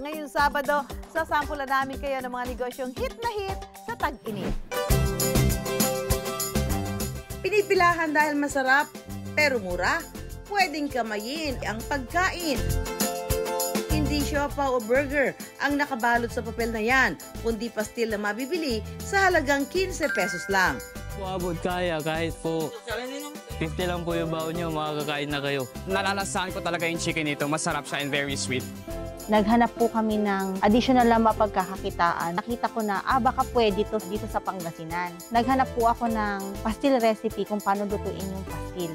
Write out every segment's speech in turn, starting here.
ngayong Sabado, sasampulan namin kayo ng mga negosyong hit na hit sa tag-init. Pinipilahan dahil masarap, pero mura, pwedeng kamayin ang pagkain. Hindi siopaw o burger ang nakabalot sa papel na yan, kundi pastil na mabibili sa halagang 15 pesos lang. Abot kaya, kahit po 50 lang po yung baon nyo, makakakain na kayo. Nalalasahan ko talaga yung chicken nito, masarap siya and very sweet. Naghanap po kami ng additional na mapagkakakitaan. Nakita ko na, baka pwede to dito sa Pangasinan. Naghanap po ako ng pastil recipe kung paano lutuin yung pastil.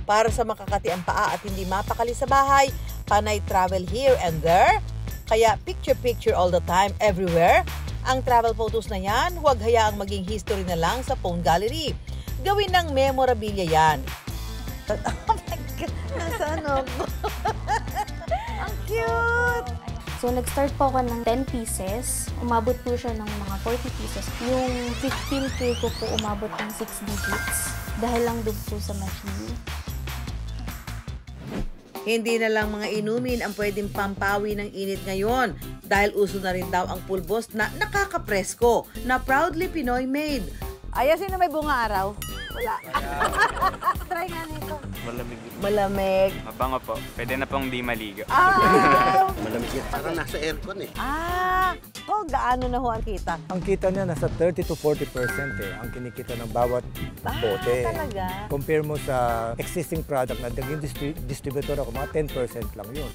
Para sa makakati ang paa at hindi mapakali sa bahay, panay travel here and there. Kaya picture-picture all the time, everywhere. Ang travel photos na yan, huwag hayaang maging history na lang sa phone gallery. Gawin ng memorabilia yan. Oh my God! Nasaan ako? Ang cute! So, nag-start po ako ng 10 pieces. Umabot po siya ng mga 40 pieces. Yung 15K ko po umabot ng 6 digits. Dahil lang doon po sa machine. Hindi na lang mga inumin ang pwedeng pampawi ng init ngayon dahil uso na rin daw ang pulbos na nakakapresko na proudly Pinoy made. Ay, sino may bunga araw? Wala. Try nga nito. Malamig. Malamig. Mabango po. Pwede na pong di maligo. Malamig yan. Parang nasa aircon eh. Gaano na ho ang kita? Ang kita niya nasa 30 to 40% ang kinikita ng bawat bote. Talaga? Compare mo sa existing product na naging distributor ako, mga 10% lang yun.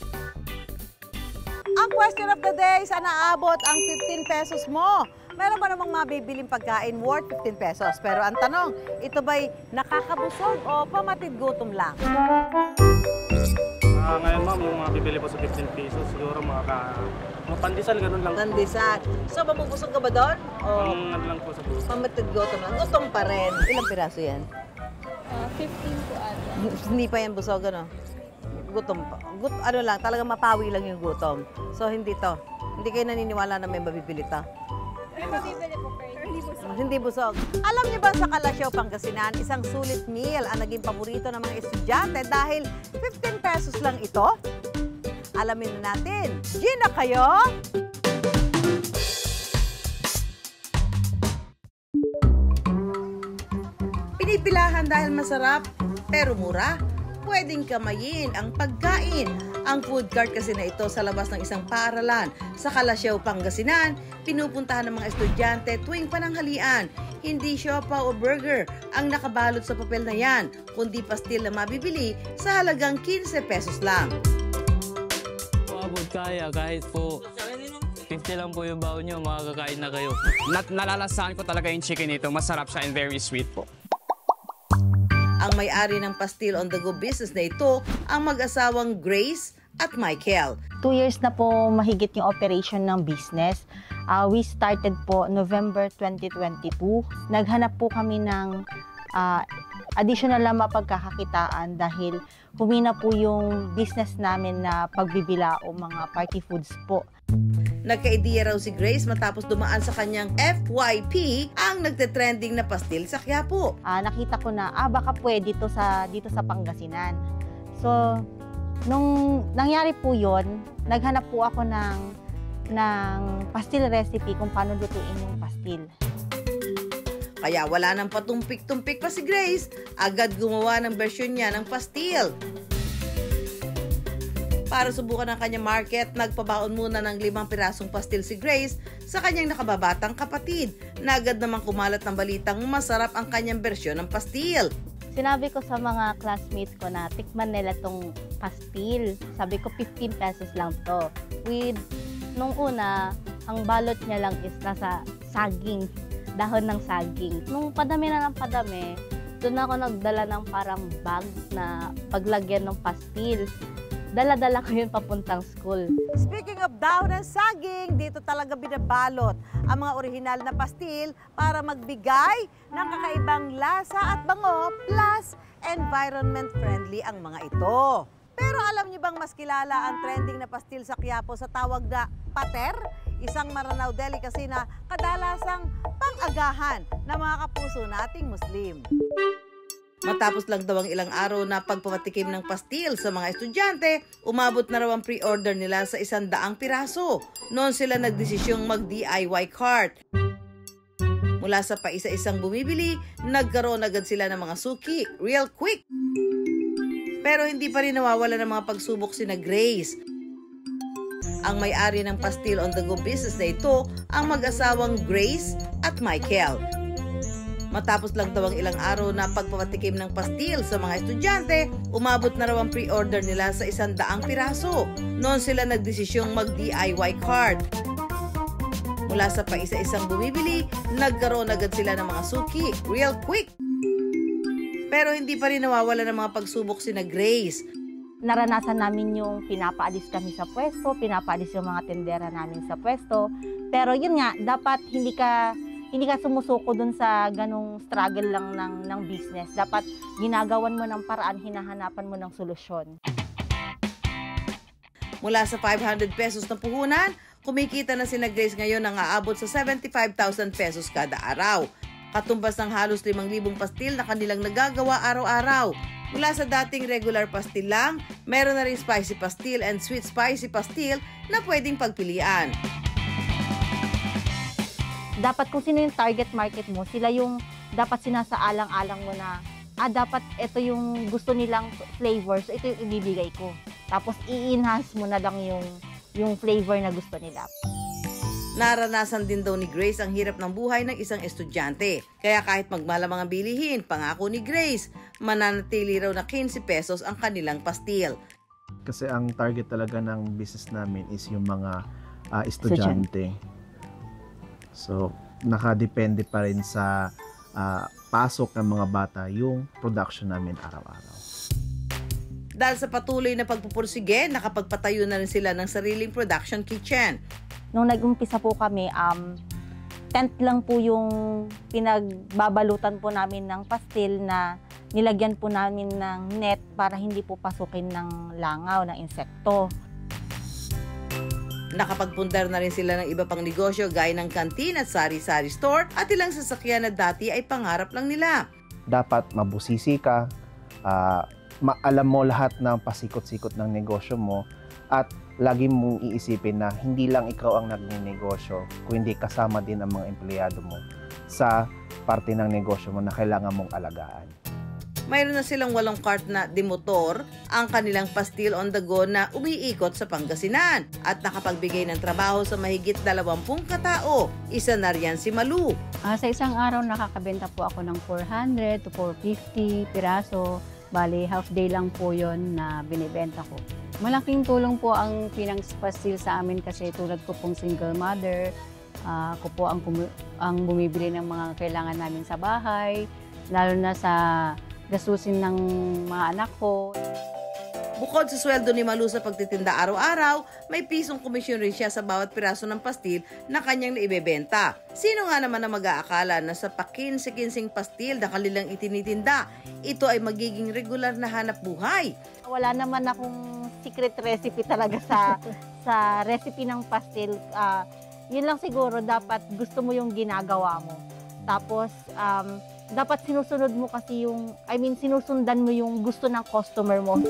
Ang question of the day, sana abot ang 15 pesos mo. Meron ba namang mabibiling pagkain worth 15 pesos? Pero ang tanong, ito ba'y nakakabusog o pamatid gutom lang? Ngayon ma'am, yung mga bibili po sa 15 pesos, siguro mga pandesal, ganun lang. Pandesal. So, mamubusog ka ba doon? O Ano lang po sa buso. pamatid gutom lang? Gutom pa rin. Ilang piraso yan? 15 po ata. Hindi pa yan busog, ano? Gutom pa. Ano lang, talaga mapawi lang yung gutom. So, hindi to. Hindi kayo naniniwala na may mabibili to? Mabibili po pero hindi po. Hindi busog. Alam niyo ba sa Kalasyaw, Pangasinan, isang sulit meal ang naging paborito ng mga estudyante dahil 15 pesos lang ito? Alamin na natin. Gina kayo? Pinipilahan dahil masarap, pero mura, pwedeng kamayin ang pagkain. Ang food cart kasi na ito sa labas ng isang paaralan sa Kalasyaw, Pangasinan, pinupuntahan ng mga estudyante tuwing pananghalian. Hindi siopaw o burger ang nakabalot sa papel na yan, kundi pastil na mabibili sa halagang 15 pesos lang. Abot kaya, kahit po 50 lang po yung baon nyo, makakakain na kayo. Nalalasahan ko talaga yung chicken nito, masarap siya and very sweet po. Ang may-ari ng Pastil on the Go business na ito ang mag-asawang Grace at Michael. 2 years na po mahigit yung operation ng business. We started po November 2022. Naghanap po kami ng additional na mapagkakakitaan dahil humina po yung business namin na pagbibila o mga party foods po. Nagka-ideya raw si Grace matapos dumaan sa kanyang FYP ang nagte-trending na pastil sa Quiapo. Nakita ko na baka pwede to dito sa Pangasinan. So, nung nangyari po yon, naghanap po ako ng pastil recipe kung paano lutuin yung pastil. Kaya wala nang patumpik-tumpik pa si Grace, agad gumawa ng bersyon niya ng pastil. Para subukan ang kanyang market, nagpabaon muna ng 5 pirasong pastil si Grace sa kanyang nakababatang kapatid na agad namang kumalat ng balitang masarap ang kanyang bersyon ng pastil. Sinabi ko sa mga classmates ko na tikman nila tong pastil. Sabi ko 15 pesos lang to. Nung una, ang balot niya lang is nasa saging, dahon ng saging. Nung padami na ng padami, doon ako nagdala ng parang bag na paglagyan ng pastil. Dala-dala ko yun papuntang school. Speaking of dahon ng saging, dito talaga binabalot ang mga orihinal na pastil para magbigay ng kakaibang lasa at bango plus environment friendly ang mga ito. Pero alam niyo bang mas kilala ang trending na pastil sa Quiapo sa tawag na pater? Isang Maranao delicacy na kadalasang pang-agahan ng mga kapuso nating Muslim. Matapos lang daw ang ilang araw na pagpapatikim ng pastil sa mga estudyante, umabot na raw ang pre-order nila sa 100 piraso. Noon sila nagdesisyong mag-DIY cart. Mula sa paisa-isang bumibili, nagkaroon agad sila ng mga suki, real quick. Pero hindi pa rin nawawala ng mga pagsubok sina Grace. Ang may-ari ng Pastil on the Go business na ito, ang mag-asawang Grace at Michael. Matapos lang daw ang ilang araw na pagpapatikim ng pastil sa mga estudyante, umabot na raw ang pre-order nila sa 100 piraso. Noon sila nagdesisyong mag-DIY cart. Mula sa paisa-isang bumibili, nagkaroon agad sila ng mga suki, real quick. Pero hindi pa rin nawawala ng mga pagsubok sina Grace. Naranasan namin yung pinapaalis kami sa pwesto, pinapaalis yung mga tendera namin sa pwesto. Pero yun nga, dapat hindi ka sumusuko dun sa ganong struggle lang ng business. Dapat ginagawan mo ng paraan, hinahanapan mo ng solusyon. Mula sa 500 pesos na puhunan, kumikita na sina Grace ngayon ng aabot sa 75,000 pesos kada araw. Katumbas ng halos 5,000 pastil na kanilang nagagawa araw-araw. Mula sa dating regular pastil lang, meron na rin spicy pastil and sweet spicy pastil na pwedeng pagpilian. Dapat kung sino yung target market mo, sila yung dapat sinasaalang-alang mo na, dapat ito yung gusto nilang flavor, so ito yung ibibigay ko. Tapos i-enhance mo na lang yung flavor na gusto nila. Naranasan din daw ni Grace ang hirap ng buhay ng isang estudyante. Kaya kahit magmalamang ang bilihin, pangako ni Grace, mananatili raw na 15 pesos ang kanilang pastil. Kasi ang target talaga ng business namin is yung mga estudyante. So, nakadepende pa rin sa pasok ng mga bata yung production namin araw-araw. Dahil sa patuloy na pagpupursige, nakapagpatayo na rin sila ng sariling production kitchen. Nung nag-umpisa po kami, tent lang po yung pinagbabalutan po namin ng pastil na nilagyan po namin ng net para hindi po pasukin ng langaw, ng insekto. Nakapagpundar na rin sila ng iba pang negosyo gaya ng kantin at sari-sari store at ilang sasakyan na dati ay pangarap lang nila. Dapat mabusisi ka, alam mo lahat ng pasikot-sikot ng negosyo mo at lagi mong iisipin na hindi lang ikaw ang nagnenegosyo, kundi kasama din ang mga empleyado mo sa parte ng negosyo mo na kailangan mong alagaan. Mayroon na silang 8 cart na demotor ang kanilang Pastil on the Go na umiikot sa Pangasinan at nakapagbigay ng trabaho sa mahigit 20 katao. Isa na riyan si Malu. Sa isang araw nakakabenta po ako ng 400 to 450 piraso. Bali, half day lang po yon na binibenta ko. Malaking tulong po ang Pinang Pastil sa amin kasi tulad ko pong single mother, ako po ang bumibili ng mga kailangan namin sa bahay, lalo na sa gastusin ng mga anak ko. Bukod sa sweldo ni Malu sa pagtitinda araw-araw, may pisong komisyon rin siya sa bawat piraso ng pastil na kanyang naibebenta. Sino nga naman ang mag-aakala na sa pakinsi-kinsing pastil na kanilang itinitinda, ito ay magiging regular na hanap buhay? Wala naman akong secret recipe talaga sa recipe ng pastil. Yun lang siguro, dapat gusto mo yung ginagawa mo. Tapos, dapat sinusunod mo kasi sinusundan mo yung gusto ng customer mo.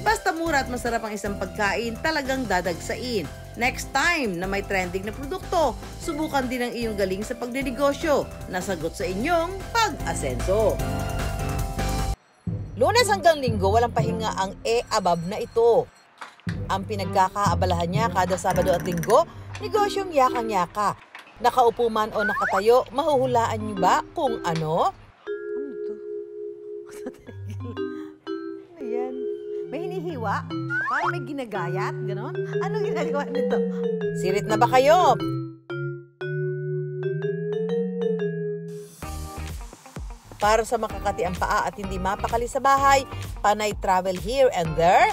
Basta mura at masarap ang isang pagkain, talagang dadagsain. Next time na may trending na produkto, subukan din ang iyong galing sa pagdinegosyo. Nasagot sa inyong pag-asenso. Lunes hanggang Linggo, walang pahinga ang abab na ito. Ang pinagkakaabalahan niya kada Sabado at Linggo, negosyong yakang-yaka. Nakaupo man o nakatayo, mahuhulaan niyo ba kung ano? Ayan. May hinihiwa? Parang may ginagayat? Ganon? Anong ginagawa nito? Sirit na ba kayo? Para sa makakati ang paa at hindi mapakali sa bahay, panay travel here and there.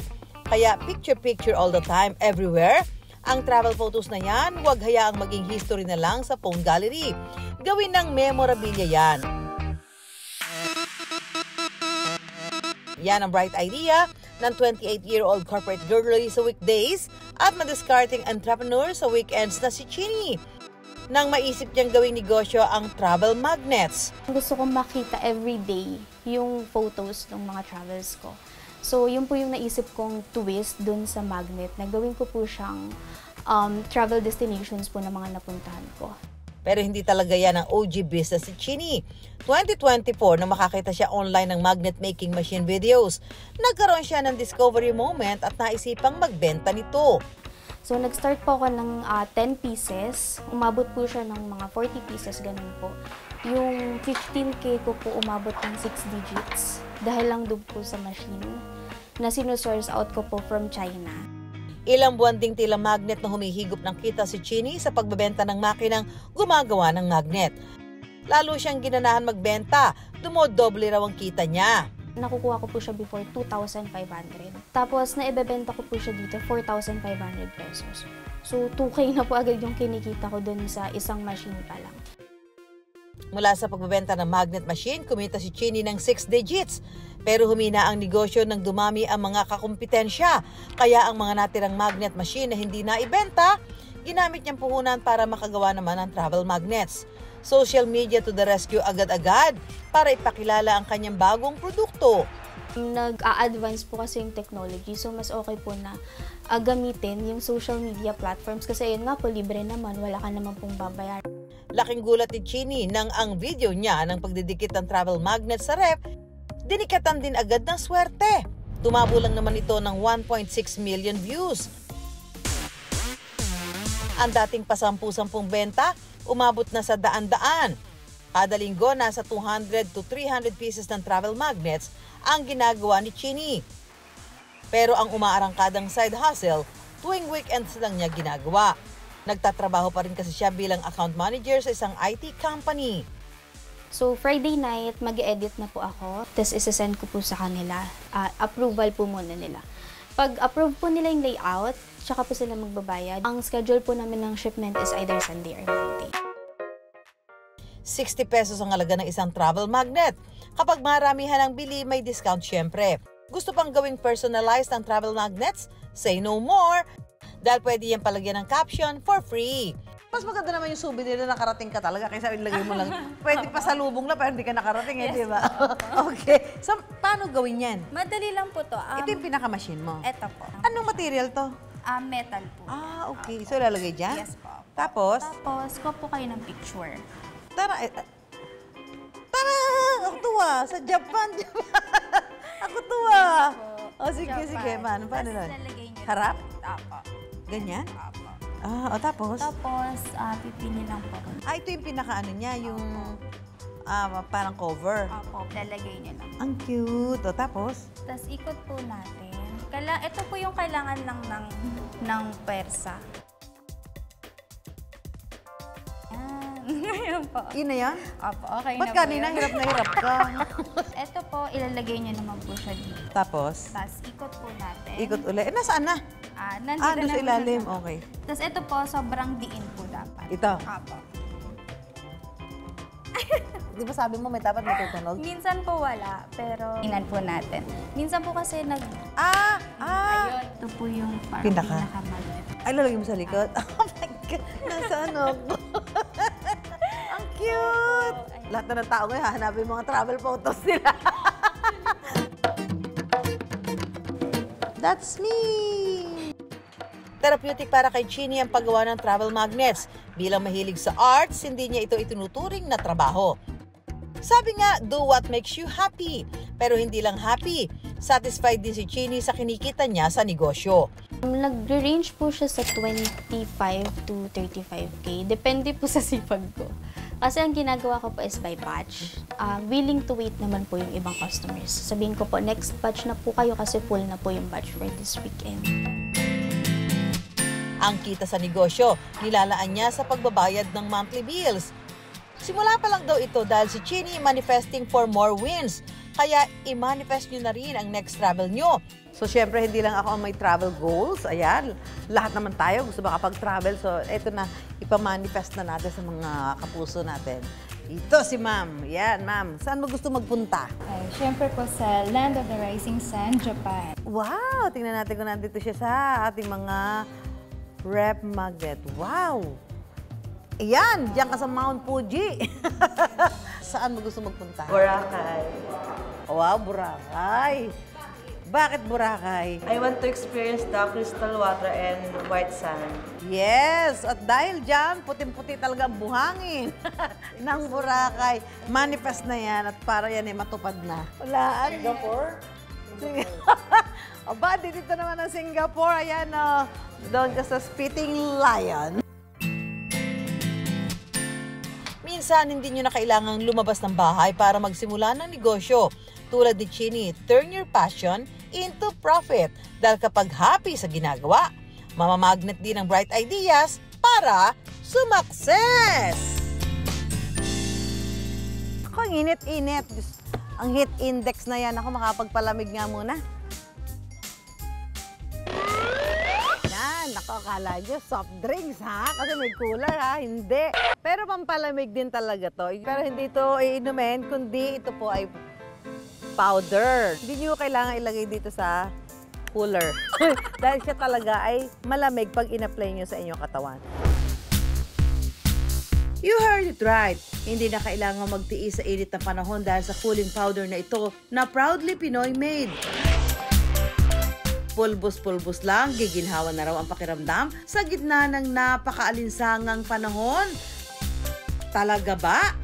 Kaya picture-picture all the time, everywhere. Ang travel photos na yan, huwag hayaang maging history na lang sa phone gallery. Gawin ng memorabilia yan. Yan ang bright idea ng 28-year-old corporate girlie sa weekdays at madiscarding entrepreneur sa weekends na si Chini. nang maisip niyang gawing negosyo ang travel magnets. Gusto kong makita everyday yung photos ng mga travels ko. So, yun po yung naisip kong twist dun sa magnet. Nagawin ko po siyang travel destinations po ng mga napuntahan ko. Pero hindi talaga yan ang OG business ni Chini. 2024, nang makakita siya online ng magnet making machine videos, nagkaroon siya ng discovery moment at naisipang magbenta nito. So, nag-start po ako ng 10 pieces. Umabot po siya ng mga 40 pieces, ganun po. Yung 15K ko po umabot ng 6 digits dahil lang doon po sa machine na sinusource out ko po from China. Ilang buwan ding tila magnet na humihigop ng kita si Chini sa pagbebenta ng makinang gumagawa ng magnet. Lalo siyang ginanahan magbenta, dumodoble raw ang kita niya. Nakukuha ko po siya before 2,500. Tapos naibebenta ko po siya dito 4,500 pesos. So 2K na po agad yung kinikita ko dun sa isang machine pa lang. Mula sa pagbebenta ng magnet machine, kumita si Chini ng 6 digits. Pero humina ang negosyo nang dumami ang mga kakumpetensya. Kaya ang mga natirang magnet machine na hindi na ibenta, ginamit niyang puhunan para makagawa naman ng travel magnets. Social media to the rescue agad-agad para ipakilala ang kanyang bagong produkto. Nag-a-advance po kasi yung technology, so mas okay po na gamitin yung social media platforms kasi yun nga po, libre naman, wala ka naman pong babayaran. Laking gulat ni Chini nang ang video niya ng pagdidikit ng travel magnet sa ref, dinikatan din agad ng swerte. Tumabo lang naman ito ng 1.6 million views. Ang dating pasampu-sampung benta, umabot na sa daan-daan. Kada linggo, nasa 200 to 300 pieces ng travel magnets ang ginagawa ni Chini. Pero ang umaarangkadang side hustle, tuwing weekends lang niya ginagawa. Nagtatrabaho pa rin kasi siya bilang account manager sa isang IT company. So, Friday night, mag-edit na po ako. Tapos, isasend ko po sa kanila. Approval po muna nila. Pag approve po nila yung layout, tsaka po sila magbabayad. Ang schedule po namin ng shipment is either Sunday or Monday. 60 pesos ang halaga ng isang travel magnet. Kapag maramihan ang bili, may discount syempre. Gusto pang gawing personalized ang travel magnets? Say no more! Dahil pwede yan palagyan ng caption for free. Mas maganda naman yung souvenir na nakarating ka talaga kaysa ilagay mo lang. Pwede pa sa lubong na pero hindi ka nakarating, di ba? Okay. So, paano gawin yan? Madali lang po to. Ito yung pinaka-machine mo? Ito po. Anong material to? Metal po. Okay. So, ilalagay dyan? Yes po. Tapos? Tapos, kuha po kayo ng picture. Tara! Ako tuwa! Sa Japan! Ako tuwa! Sige. Paano nun? Harap? Apo. Ganyan? Apo. Tapos? Tapos, pipili lang po. Ito yung pinaka-ano niya, yung parang cover. Apo, lalagay niyo lang. Ang cute. Tapos? Tapos, ikot po natin. Ito po yung kailangan lang ng persa. Yan po. Yun na yan? Opo, okay Ba't na po kanina yun. hirap na hirap ka? Ito po, ilalagay niyo naman po siya dito. Tapos? Tapos, ikot po natin. Ikot ulit. Nasaan na? Nandito doon sa ilalim. Okay. Tapos, ito po, sobrang diin po dapat. Ito? Opo. Di ba sabi mo may dapat matutunog? Minsan po wala, pero inan po natin. Minsan po kasi Ayun. Ito po yung parang pinaka-magnet. Ay, lalagay mo sa likod? Oh my God! Nasaan ako? Ang cute! Lahat na ng tao ngayon, hahanapin mga travel photos nila. That's me! Therapeutic para kay Chini ang paggawa ng travel magnets. Bilang mahilig sa arts, hindi niya ito itinuturing na trabaho. Sabi nga, do what makes you happy. Pero hindi lang happy. Satisfied din si Chini sa kinikita niya sa negosyo. Nagre-range po siya sa 25 to 35K. Depende po sa sipag ko. Kasi ang ginagawa ko po is by batch. Willing to wait naman po yung ibang customers. Sabihin ko po, next batch na po kayo kasi full na po yung batch for this weekend. Ang kita sa negosyo, nilalaan niya sa pagbabayad ng monthly bills. Simula pa lang daw ito dahil si Chini manifesting for more wins. Kaya i-manifest nyo na rin ang next travel nyo. So, syempre, hindi lang ako ang may travel goals. Ayan, lahat naman tayo gusto makapag-travel. So, eto na, ipamanifest na natin sa mga kapuso natin. Ito si Ma'am. Yan, Ma'am. Saan mo gusto magpunta? Siyempre po sa Land of the Rising Sun, Japan. Wow! Tingnan natin kung nandito siya sa ating mga rep magnet. Wow! Ayan, diyan ka sa Mount Fuji. Saan mo gusto magpunta? Boracay. Wow, Boracay. Bakit Boracay? I want to experience the crystal water and white sand. Yes, at dahil dyan, puting-puti talaga ang buhangin ng Boracay. Manifest na yan at para yan ay matupad na. Wala. Singapore? Aba, dito naman ang Singapore. Ayan, doon ka sa Spitting Lion. Minsan, hindi nyo na kailangang lumabas ng bahay para magsimula ng negosyo. Tulad ni Chini, turn your passion into profit. Dahil kapag happy sa ginagawa, mamamagnet din ang bright ideas para sumakses! Ako, ang init-init. Ang heat index na yan. Ako, makapagpalamig nga muna. Yan, ako, akala nyo, soft drinks ha? Kasi may cooler ha? Hindi. Pero pampalamig din talaga to. Pero hindi ito iinumin, kundi ito po ay powder. Hindi nyo kailangan ilagay dito sa cooler. Dahil siya talaga ay malamig pag in-apply nyo sa inyong katawan. You heard it right. Hindi na kailangan magtiis sa init na panahon dahil sa cooling powder na ito na proudly Pinoy made. Pulbos-pulbos lang, giginhawa na raw ang pakiramdam sa gitna ng napakaalinsangang panahon. Talaga ba?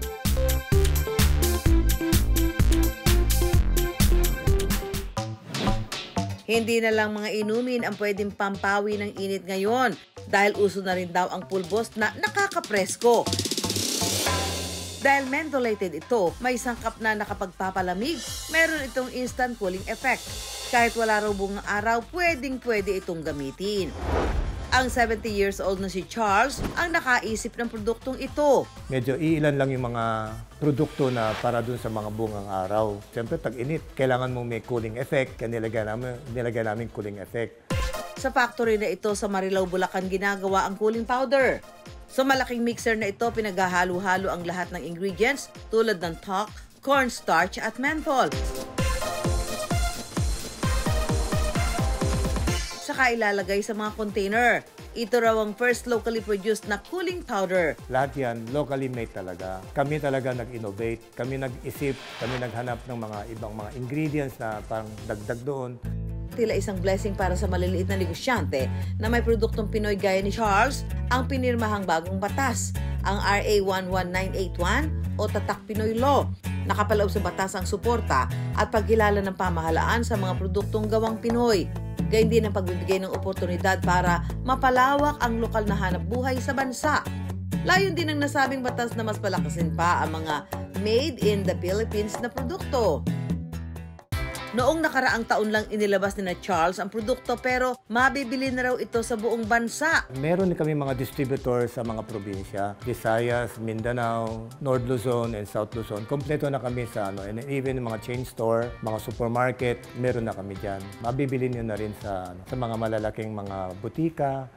Hindi na lang mga inumin ang pwedeng pampawi ng init ngayon dahil uso na rin daw ang pulbos na nakakapresko. Dahil mentholated ito, may sangkap na nakapagpapalamig, meron itong instant cooling effect. Kahit wala raw buong araw, pwedeng-pwede itong gamitin. Ang 70 years old na si Charles ang nakaisip ng produktong ito. Medyo iilan lang yung mga produkto na para dun sa mga bungang araw. Siyempre, tag-init. Kailangan mong may cooling effect. Kaya nilagay namin cooling effect. Sa factory na ito sa Marilao, Bulacan, ginagawa ang cooling powder. Sa malaking mixer na ito, pinaghahalo-halo ang lahat ng ingredients tulad ng talc, cornstarch at menthol. Saka ilalagay sa mga container. Ito raw ang first locally produced na cooling powder. Lahat yan, locally made talaga. Kami talaga nag-innovate. Kami nag-isip, kami naghanap ng mga ibang mga ingredients na parang dagdag doon. Tila isang blessing para sa maliliit na negosyante na may produktong Pinoy gaya ni Charles, ang pinirmahang bagong batas, ang RA 11981 o Tatak Pinoy Law. Nakapaloob sa batas ang suporta at pagkilala ng pamahalaan sa mga produktong gawang Pinoy. Gayun din ang pagbibigay ng oportunidad para mapalawak ang lokal na hanap buhay sa bansa. Layon din ng nasabing batas na mas palakasin pa ang mga made in the Philippines na produkto. Noong nakaraang taon lang inilabas ni na Charles ang produkto pero mabibili na raw ito sa buong bansa. Meron kami mga distributor sa mga probinsya, Visayas, Mindanao, North Luzon, and South Luzon. Kompleto na kami sa and even mga chain store, mga supermarket, meron na kami dyan. Mabibili nyo na rin sa mga malalaking mga butika.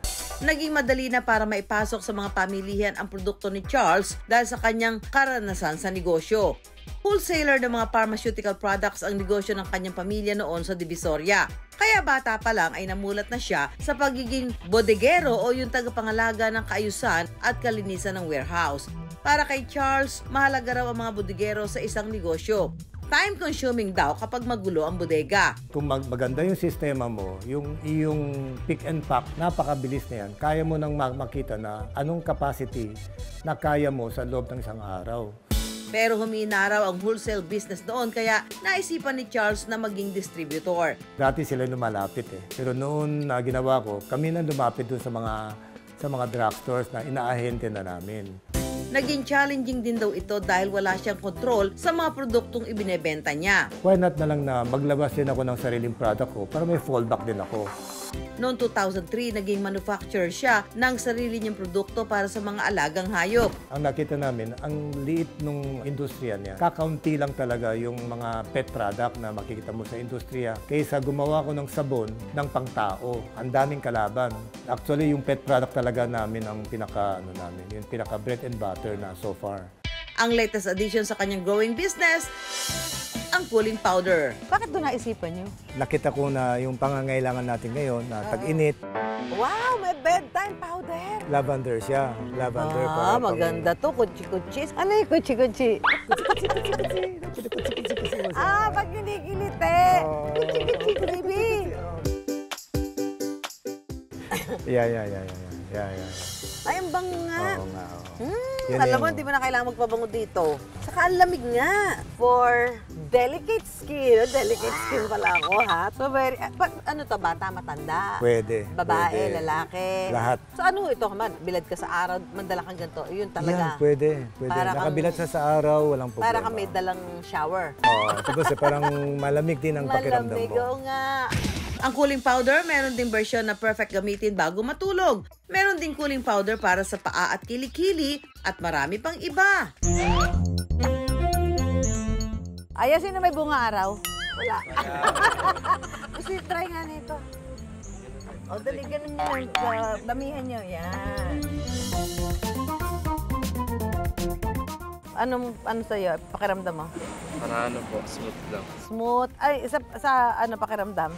Naging madali na para maipasok sa mga pamilihan ang produkto ni Charles dahil sa kanyang karanasan sa negosyo. Wholesaler ng mga pharmaceutical products ang negosyo ng kanyang pamilya noon sa Divisoria. Kaya bata pa lang ay namulat na siya sa pagiging bodegero o yung tagapangalaga ng kaayusan at kalinisan ng warehouse. Para kay Charles, mahalaga raw ang mga bodegero sa isang negosyo. Time-consuming daw kapag magulo ang bodega. Kung maganda yung sistema mo, yung iyong pick and pack, napakabilis na yan. Kaya mo nang makita na anong capacity na kaya mo sa loob ng isang araw. Pero humina raw ang wholesale business noon kaya naisipan ni Charles na maging distributor. Dati sila lumalapit Pero noon na ginawa ko, kami na lumapit doon sa mga drugstores na inaahente na namin. Naging challenging din daw ito dahil wala siyang kontrol sa mga produktong ibinebenta niya. Why not na lang na maglabas din ako ng sariling product ko para may fallback din ako. Noong 2003, naging manufacturer siya ng sarili niyang produkto para sa mga alagang hayop. Ang nakita namin, ang liit ng industriya niya. Kakaunti lang talaga yung mga pet product na makikita mo sa industriya. Kaysa gumawa ko ng sabon ng pangtao. Ang daming kalaban. Actually, yung pet product talaga namin ang yung pinaka bread and butter na so far. Ang latest addition sa kanyang growing business, ang cooling powder. Bakit doon naisipan niyo? Nakita ko na yung pangangailangan natin ngayon na tag-init. Wow, may bedtime powder. Lavender siya. Lavender. Maganda to. Kutsi-kutsi. Ano yung kutsi-kutsi? Pag kinikilite. Kutsi-kutsi, baby. Yeah. Ay, ang bang nga. Oo nga. Alam mo, hindi mo na kailangan magpabango dito. Saka ang lamig nga. For delicate skin. Delicate skin pala ako, ha? So, ano to, bata, matanda? Pwede. Babae, lalaki? Lahat. So, ano ito, bilad ka sa araw, mandala kang ganito. Yun talaga. Yan, pwede. Para nakabilad sa araw, walang problema. Para kang may dalang shower. Oo. Tapos parang malamig din ang pakiramdam mo. Malamig, oo nga. Ang cooling powder, meron ding version na perfect gamitin bago matulog. Meron ding cooling powder para sa paa at kilikili at marami pang iba. Ay, sino may bunga araw? Wala. Kasi try nga nito. O, dali, ganun nyo. Damihan nyo. Yan. Ano sa'yo? Pakiramdam mo? Para ano po, smooth lang. Smooth. Ay, sa ano pakiramdam?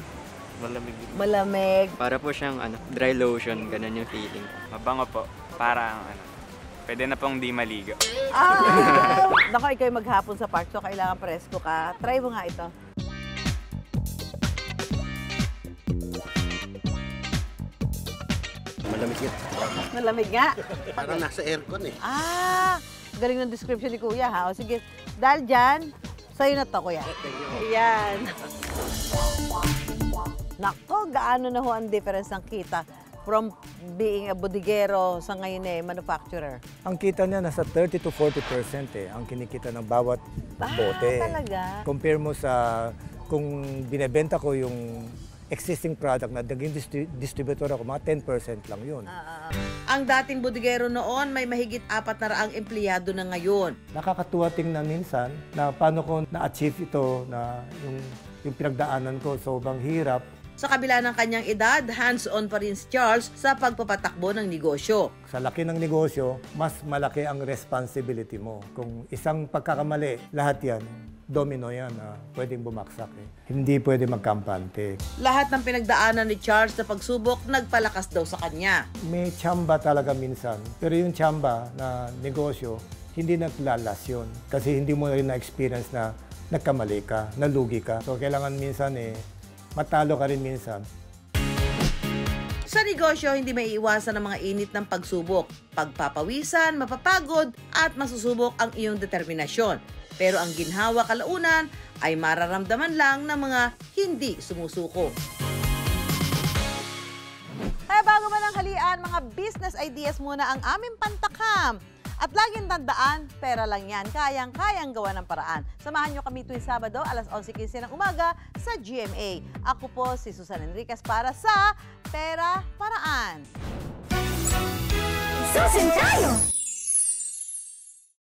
Malamig. Malamig. Para po siyang dry lotion, ganun yung feeling. Mabango po. Parang pwede na pong di maligo. Naku, ikaw yung maghapon sa park, so kailangan presko ka. Try mo nga ito. Malamig yan. Malamig nga. Parang nasa aircon eh. Galing ng description ni Kuya, ha? O sige, dahil dyan, sa'yo na to, Kuya. Ayan. Nako, gaano na ho ang difference ng kita from being a bodigero sa ngayon manufacturer? Ang kita niya nasa 30 to 40% ang kinikita ng bawat bote. Talaga? Compare mo sa kung binebenta ko yung existing product na naging distributor ako, mga 10% lang yun. Ang dating bodigero noon may mahigit 400 empleyado na ngayon. Nakakatuwa tingnan minsan na paano ko na-achieve ito na yung pinagdaanan ko sobrang hirap. Sa kabila ng kanyang edad, hands-on pa rin si Charles sa pagpapatakbo ng negosyo. Sa laki ng negosyo, mas malaki ang responsibility mo. Kung isang pagkakamali, lahat yan, domino yan, pwedeng bumaksak eh. Hindi pwede magkampante. Lahat ng pinagdaanan ni Charles sa pagsubok, nagpalakas daw sa kanya. May tsamba talaga minsan, pero yung tsamba na negosyo, hindi naglalas yun. Kasi hindi mo rin na-experience na nagkamali ka, nalugi ka. So kailangan minsan matalo ka rin minsan. Sa negosyo, hindi may iwasan ang mga init ng pagsubok. Pagpapawisan, mapapagod, at masusubok ang iyong determinasyon. Pero ang ginhawa kalaunan ay mararamdaman lang ng mga hindi sumusuko. Kaya bago man ang halian, mga business ideas muna ang aming pantakam. At laging tandaan, pera lang yan. Kayang-kayang gawa ng paraan. Samahan nyo kami tuwing Sabado, alas 11:15 ng umaga sa GMA. Ako po si Susan Enriquez para sa Pera Paraan. Susan tayo!